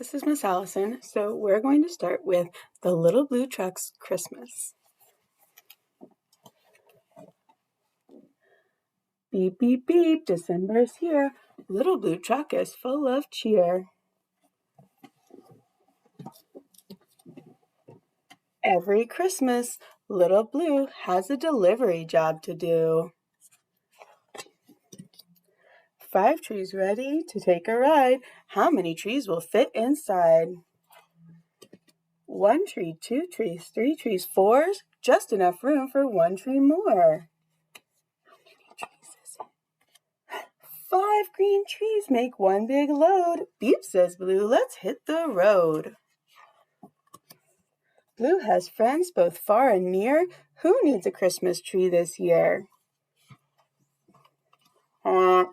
This is Miss Allison. So we're going to start with the Little Blue Truck's Christmas. Beep, beep, beep, December's here. Little Blue Truck is full of cheer. Every Christmas, Little Blue has a delivery job to do. 5 trees ready to take a ride. How many trees will fit inside? 1 tree, 2 trees, 3 trees, 4, just enough room for 1 tree more. How many trees is it? 5 green trees make 1 big load. Beep, says Blue, let's hit the road. Blue has friends both far and near. Who needs a Christmas tree this year?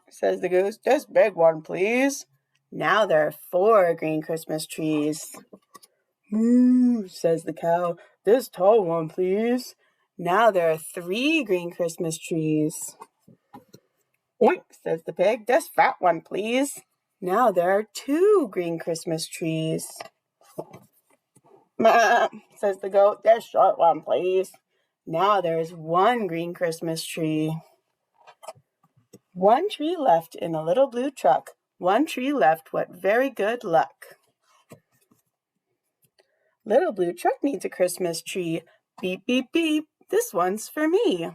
Says the goose, this big one, please. Now there are 4 green Christmas trees. Moo, says the cow, this tall one, please. Now there are 3 green Christmas trees. Oink, says the pig, this fat one, please. Now there are 2 green Christmas trees. Ma, says the goat, this short one, please. Now there is 1 green Christmas tree. 1 tree left in the Little Blue Truck. 1 tree left, what very good luck. Little Blue Truck needs a Christmas tree. Beep, beep, beep, this one's for me.